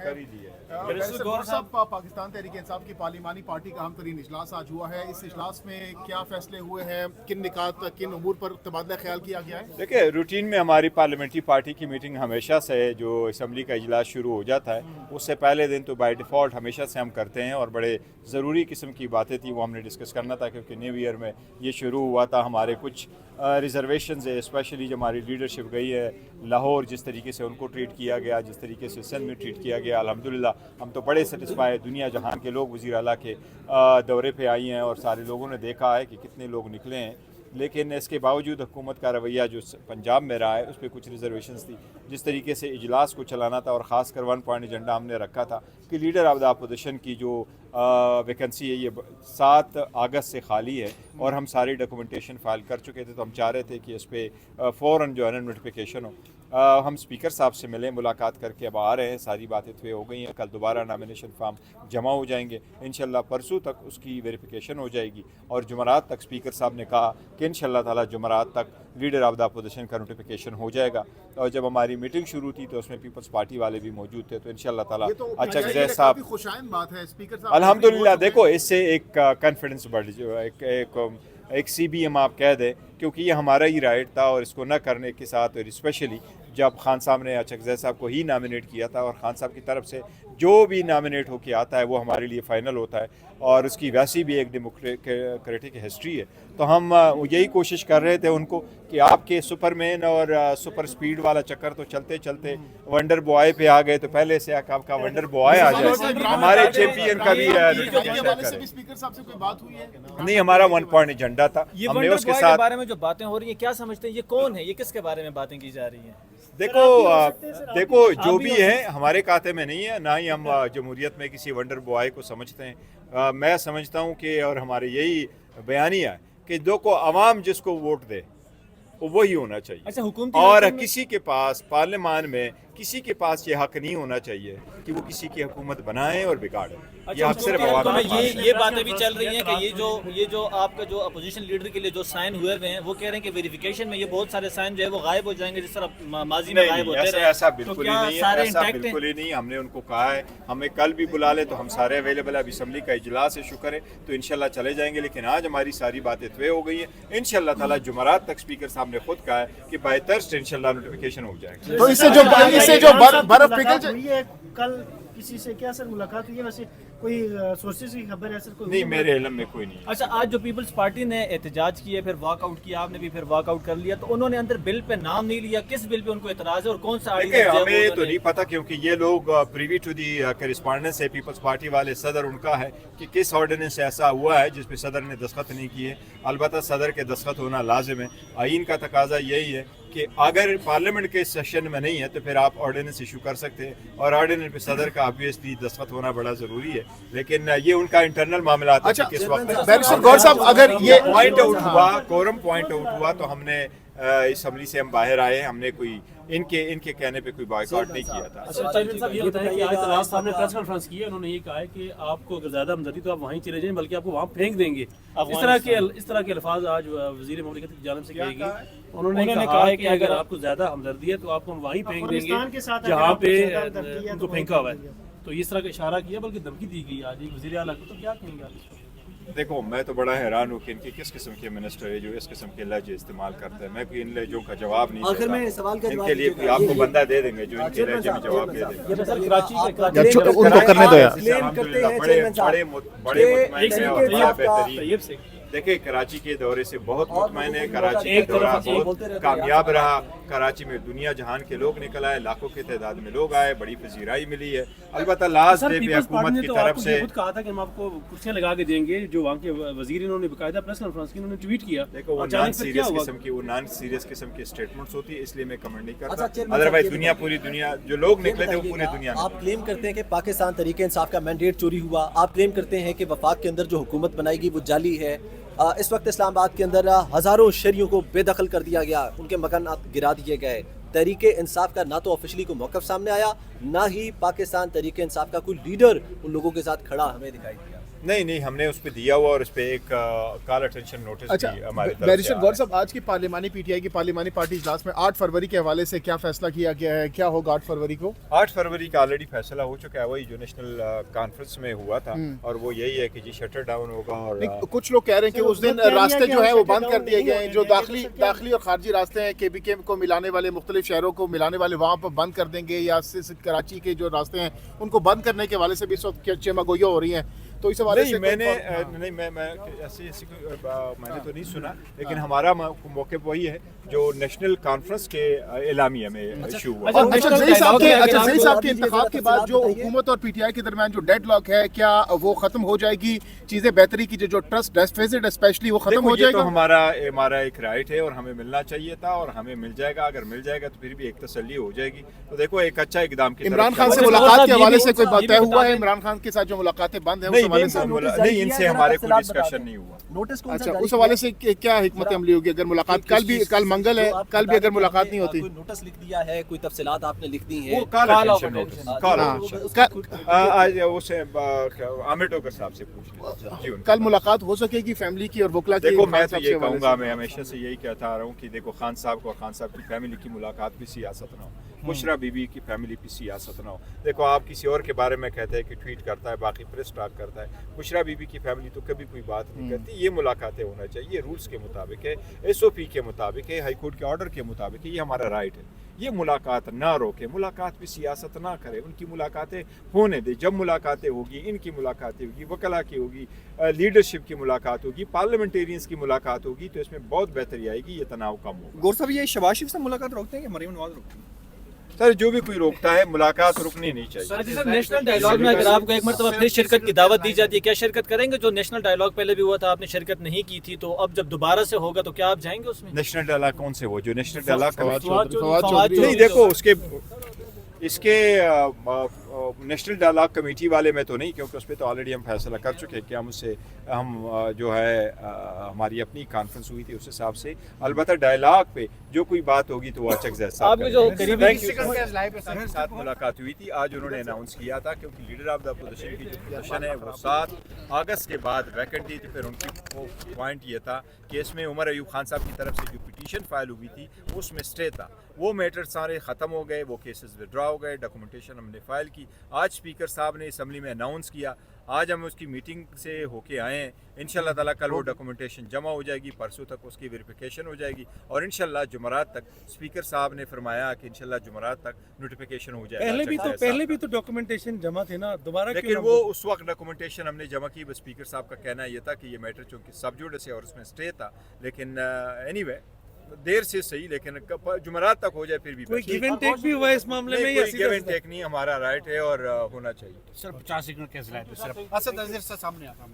कर ही दिया है। गौर साहब, पाकिस्तान तहरीक इंसाफ की पार्लिमानी पार्टी का अहम तरीन इजलास आज हुआ है। इस इजलास में क्या फैसले हुए हैं, किन निकात किन अमूर पर तबादला ख्याल किया गया है? देखिए, रूटीन में हमारी पार्लियामेंट्री पार्टी की मीटिंग हमेशा से जो असम्बली का इजलास शुरू हो जाता है उससे पहले दिन तो बाय डिफ़ॉल्ट हमेशा से हम करते हैं, और बड़े ज़रूरी किस्म की बातें थी वो हमने डिस्कस करना था, क्योंकि न्यू ईयर में ये शुरू हुआ था। हमारे कुछ रिजर्वेशंस है, स्पेशली जो हमारी लीडरशिप गई है लाहौर, जिस तरीके से उनको ट्रीट किया गया, जिस तरीके से सिंध में ट्रीट किया गया, अल्हम्दुलिल्लाह हम तो बड़े सेटिस्फाई। दुनिया जहान के लोग वज़ीर आला के दौरे पे आई हैं और सारे लोगों ने देखा है कि कितने लोग निकले हैं, लेकिन इसके बावजूद हुकूमत का रवैया जो पंजाब में रहा है उस पर कुछ रिजर्वेशंस थी। जिस तरीके से इजलास को चलाना था, और ख़ास कर 1 पॉइंट एजेंडा हमने रखा था कि लीडर ऑफ द अपोजिशन की जो वैकेंसी है ये 7 अगस्त से खाली है, और हम सारी डॉक्यूमेंटेशन फ़ाइल कर चुके थे, तो हम चाह रहे थे कि इस पर फ़ौरन जो है ना नोटिफिकेशन हो। हम स्पीकर साहब से मिले, मुलाकात करके अब आ रहे हैं, सारी बातें तय हो गई हैं। कल दोबारा नॉमिनेशन फॉर्म जमा हो जाएंगे, इंशाल्लाह परसों तक उसकी वेरिफिकेशन हो जाएगी, और जुमरात तक स्पीकर साहब ने कहा कि इंशाल्लाह ताला जुमरात तक लीडर ऑफ द अपोजिशन का नोटिफिकेशन हो जाएगा। और जब हमारी मीटिंग शुरू थी तो उसमें पीपल्स पार्टी वाले भी मौजूद थे, तो इंशाल्लाह ताला अच्छा जैसा साहब खुशाइन बात है स्पीकर साहब, अल्हम्दुलिल्लाह। देखो, इससे एक कॉन्फिडेंस बढ़ जो एक CBM आप कह दें, क्योंकि ये हमारा ही राइट था, और इसको न करने के साथ, और स्पेशली जब खान साहब ने अचकज़ई साहब को ही नामिनेट किया था, और खान साहब की तरफ से जो भी नामिनेट होकर आता है वो हमारे लिए फ़ाइनल होता है, और उसकी वैसी भी एक डेमोक्रेटिक हिस्ट्री है। तो हम यही कोशिश कर रहे थे उनको कि आपके सुपरमैन और सुपर स्पीड वाला चक्कर तो चलते चलते वंडर बॉय पे आ गए, तो पहले से आपका वंडर बॉय आ जाए, हमारे चैंपियन का भी स्पीकर साहब से कोई बात हुई है? नहीं, हमारा 1 पॉइंट एजेंडा था, हमने उसके साथ बारे में जो बातें हो रही हैं, क्या समझते हैं ये कौन है, ये किसके बारे में बातें की जा रही हैं? देखो जो भी है हमारे खाते में नहीं है, ना ही हम जमहूरियत में किसी वंडर बॉय को समझते हैं। मैं समझता हूँ कि, और हमारे यही बयानिया है कि जो को अवाम जिसको वोट दे वो वही होना चाहिए। अच्छा, हुकूमती और किसी के पास पार्लियामान में किसी के पास ये हक नहीं होना चाहिए कि वो किसी की हुकूमत बनाए और बिगाड़े। ये हक सिर्फ अवाम के पास है। ये बातें भी चल रही हैं कि ये जो आपका जो अपोजिशन लीडर के लिए जो साइन हुए हैं वो कह रहे हैं कि वेरिफिकेशन में ये बहुत सारे साइन जो है वो गायब हो जाएंगे, जिस तरह माजी में गायब होते रहे। ऐसा बिल्कुल ही नहीं है, ऐसा बिल्कुल ही नहीं। हमने उनको कहा है हमें कल भी बुला ले तो हम सारे अवेलेबल है। असेंबली का इजलास है, शुक्र है, तो इंशाल्लाह चले जाएंगे। लेकिन आज हमारी सारी बातें तय हो गई है। इंशाल्लाह ताला जुमरात तक स्पीकर साहब ने खुद कहा है कि बाय थर्सडे इंशाल्लाह नोटिफिकेशन हो जाएगा। तो इससे जो बर्फ पिघल हुई है, कल किसी से क्या सर मुलाकात हुई है? वैसे कोई सोर्सेज की खबर है सर? कोई नहीं, मेरे इल्म में कोई नहीं। अच्छा, आज जो पीपल्स पार्टी ने एहतजाज किया, फिर वॉकआउट किया, आपने भी फिर वॉकआउट कर लिया, तो उन्होंने अंदर बिल पे नाम नहीं लिया। किस बिल पे उनको एतराज है और कौन सा देखिए, हमें तो नहीं पता, क्योंकि ये लोग प्रीवी टू दी करेस्पॉन्डेंस है पीपल्स पार्टी वाले, सदर उनका है कि किस ऑर्डिनेंस ऐसा हुआ है जिस पे सदर ने दस्तखत नहीं किए। अलबत्ता सदर के दस्तखत होना लाजिम है, आइन का तकाजा यही है कि अगर पार्लियामेंट के सेशन में नहीं है तो फिर आप ऑर्डिनेंस इशू कर सकते हैं, और ऑर्डिनेंस पे सदर का ऑब्वियसली दस्तखत होना बड़ा ज़रूरी है। लेकिन ये उनका इंटरनल मामला था। अच्छा, किस वक्त बैरिस्टर गौर साहब, अगर ये पॉइंट आउट हुआ, कोरम पॉइंट आउट हुआ, तो हमने असम्बली से हम बाहर आए, हमने कोई इनके कहने पे कोई बॉयकॉट नहीं किया था। अच्छा, चेयरमैन साहब ये बताएं कि आज तलाश साहब ने प्रेस कॉन्फ्रेंस की है, उन्होंने ये कहा है कि आपको अगर ज़्यादा हमदर्दी तो आप वहीं चले जाएं, बल्कि आपको वहाँ फेंक देंगे। इस तरह के अल्फाज आज वज़ीर ममलिकत की जानिब से कहेगी। उन्होंने कहा है कि अगर आपको ज़्यादा हमदर्दी है तो आपको हम वहीं फेंक देंगे जहाँ पे उनको फेंका हुआ है। तो इस तरह का इशारा किया, बल्कि धमकी दी गई आज एक वज़ीर आला को। तो क्या कहेंगे आप? देखो, मैं तो बड़ा हैरान हूँ कि इनके किस किस्म के मिनिस्टर है जो इस किस्म के लहजे इस्तेमाल करते हैं। मैं कोई इन लहजों का जवाब नहीं आखिर में सवाल का इनके लिए कोई आपको बंदा दे देंगे जो इनके लहजे में जवाब दे देगा। उनको करने दो यार। बड़े देखिए, कराची के दौरे से बहुत मुतमईन है। कराची का दौरा बहुत कामयाब रहा। कराची में दुनिया जहान के लोग निकल आए, लाखों की तादाद में लोग आए, बड़ी पजीराई मिली है। अलबत्ता लास्ट डे पे हुकूमत की तरफ से कहा था कि हम आपको कुर्सियां लगा के देंगे। जो वहाँ के वजीर इन्होंने बकायदा प्रेस कॉन्फ्रेंस की, उन्होंने ट्वीट किया। देखो, वो नॉन सीरियस किस्म की स्टेटमेंट्स होती है, इसलिए मैं कमेंट नहीं करता। अदरवाइज पूरी दुनिया जो लोग निकले थे वो पूरी दुनिया में। आप क्लेम करते हैं कि पाकिस्तान तरीके इंसाफ का मैंडेट चोरी हुआ। आप क्लेम करते हैं कि वफाक के अंदर जो हुकूमत बनाएगी वो जाली है। इस वक्त इस्लामाबाद के अंदर हज़ारों शहरियों को बेदखल कर दिया गया, उनके मकान गिरा दिए गए। तहरीके इंसाफ का ना तो ऑफिशियली कोई मौक़िफ़ सामने आया, ना ही पाकिस्तान तहरीके इंसाफ का कोई लीडर उन लोगों के साथ खड़ा हमें दिखाई दिया। नहीं हमने उस पर दिया हुआ और उस पर एक कॉल अटेंशन नोटिस अच्छा भी हमारी तरफ बैरिस्टर से आ गौर रहा साहब, आज की पार्लिमानी पीटीआई की पार्लिमानी पार्टी इजलास में 8 फरवरी के हवाले से क्या फैसला किया गया है, क्या होगा 8 फरवरी को? है। 8 फरवरी का ऑलरेडी फैसला हो चुका है, वही जो नेशनल कॉन्फ्रेंस में हुआ था, और वो यही है कि जी शटर डाउन होगा। और नहीं, कुछ लोग कह रहे हैं कि उस दिन रास्ते जो है वो बंद कर दिए गए हैं, जो दाखिली और खारजी रास्ते हैं केबीके को मिलाने वाले, मुख्तलिफ शहरों को मिलाने वाले, वहाँ पर बंद कर देंगे, या कराची के जो रास्ते हैं उनको बंद करने के हवाले से भी इस वक्त चेमागोइयाँ हो रही हैं, तो इस हवाले से मैंने तो नहीं सुना, लेकिन हमारा मौके वही है जो नेशनल कॉन्फ्रेंस के एलामिया में इशू हुआ। अच्छा ज़ही साहब के इंतखाब के बाद जो हुकूमत और पीटीआई के दरमियान जो डेडलॉक है, क्या वो खत्म हो जाएगी? चीजें बेहतरी की जो ट्रस्ट डेफिसिट स्पेशली वो खत्म हो जाएगा? तो हमारा एक राइट है और हमें मिलना चाहिए था और हमें मिल जाएगा। अगर मिल जाएगा तो फिर भी एक तसल्ली हो जाएगी। तो देखो एक अच्छा इकदाम की इमरान खान से मुलाकात के हवाले से कोई बात तय हुआ है? इमरान खान के साथ जो मुलाकातें बंद है नहीं, इनसे हमारे कोई डिस्कशन नहीं हुआ। नोटिस कौन सा अच्छा, जारी उस हवाले किया? से क्या हिकमत अमली होगी अगर मुलाकात कल मंगल है, कल भी अगर मुलाकात नहीं होती? कोई नोटिस लिख दिया है, कोई तफसीलात आपने लिख दी हैं? वो call attention notice, call attention आज उसे आमिर टोकर साहब से पूछ लें जी। कल मुलाकात हो सकेगी फैमिली की और वकला की? देखो मैं खान तो साहब ये से हवाले कहूँगा, से? मैं हमेशा से यही कहता आ रहा हूँ कि देखो खान साहब को और खान साहब की फैमिली की मुलाकात भी सियासत ना हो, बुशरा बीबी की फैमिली की सियासत ना हो। देखो आप किसी और के बारे में कहते हैं कि ट्वीट करता है, बाकी प्रेस टॉक करता है, बुशरा बीबी की फैमिली तो कभी कोई बात नहीं करती। ये मुलाकातें होना चाहिए, रूल्स के मुताबिक है, SOP के मुताबिक है, हाई कोर्ट के ऑर्डर के मुताबिक है, ये हमारा राइट है। ये मुलाकात ना रोके, मुलाकात भी सियासत ना करे, उनकी मुलाकातें होने दे। जब मुलाकातें होगी, इनकी मुलाकातें होगी, वकला की होगी, लीडरशिप की मुलाकात होगी, पार्लियामेंटेरियंस की मुलाकात होगी, तो इसमें बहुत बेहतरी आएगी, ये तनाव कम होगा। गौर साहब, ये शहबाज शरीफ से मुलाकात रोकते हैं कि मरीम नवाज रोकते हैं? सर जो भी कोई रोकता है, मुलाकात रुकनी नहीं चाहिए। सर नेशनल डायलॉग में अगर आपको एक मरतबा फिर शिरकत की दावत दी जाती है, क्या शिरकत करेंगे? जो नेशनल डायलॉग पहले भी हुआ था, आपने शिरकत नहीं की थी, तो अब जब दोबारा से होगा तो क्या आप जाएंगे उसमें? नेशनल डायलॉग कौन से हो? जो नेशनल डायलॉग फवाद चौधरी। नहीं, देखो इसके नेशनल डायलॉग कमेटी वाले में तो नहीं, क्योंकि उस पर तो ऑलरेडी हम फैसला कर चुके हैं कि हम जो है हमारी अपनी कॉन्फ्रेंस हुई थी उस हिसाब से। अलबत्ता डायलॉग पे जो कोई बात होगी तो वो अचक आपके जो करीबी के साथ मुलाकात हुई थी, आज उन्होंने अनाउंस किया था, क्योंकि लीडर ऑफ द अपोजिशन की जो पोजीशन है वो 7 अगस्त के बाद वैकेंट थी। तो फिर उनकी वो पॉइंट ये था कि इसमें उमर अयूब खान साहब की तरफ से जो पिटीशन फाइल हुई थी उसमें स्टे था, वो मैटर सारे ख़त्म हो गए, वो केसेस विड्रॉ हो गए, डॉक्यूमेंटेशन हमने फाइल की। आज स्पीकर साहब ने असम्बली में अनाउंस किया, आज हम उसकी मीटिंग से होके आए हैं। इंशाल्लाह ताला कल वो डॉक्यूमेंटेशन जमा हो जाएगी, परसों तक उसकी वेरिफिकेशन हो जाएगी, और इंशाल्लाह जुमरात तक स्पीकर साहब ने फरमाया कि इंशाल्लाह जुमरात तक नोटिफिकेशन हो जाएगा। पहले भी तो डॉक्यूमेंटेशन जमा थे ना, दोबारा लेकिन वो उस वक्त डॉक्यूमेंटेशन हमने जमा की, बस स्पीकर साहब का कहना ये था कि ये मैटर चूँकि सब जुडिस है और उसमें स्टे था, लेकिन एनीवे देर से सही, लेकिन जुमरात तक हो जाए फिर भी कोई गिव एंड टेक भी हुआ है इस मामले में? कोई गिव एंड टेक नहीं, हमारा राइट है और होना चाहिए। सर 50 सेकंड कैसे लाए थे? सिर्फ असद अजीर से सामने आता है।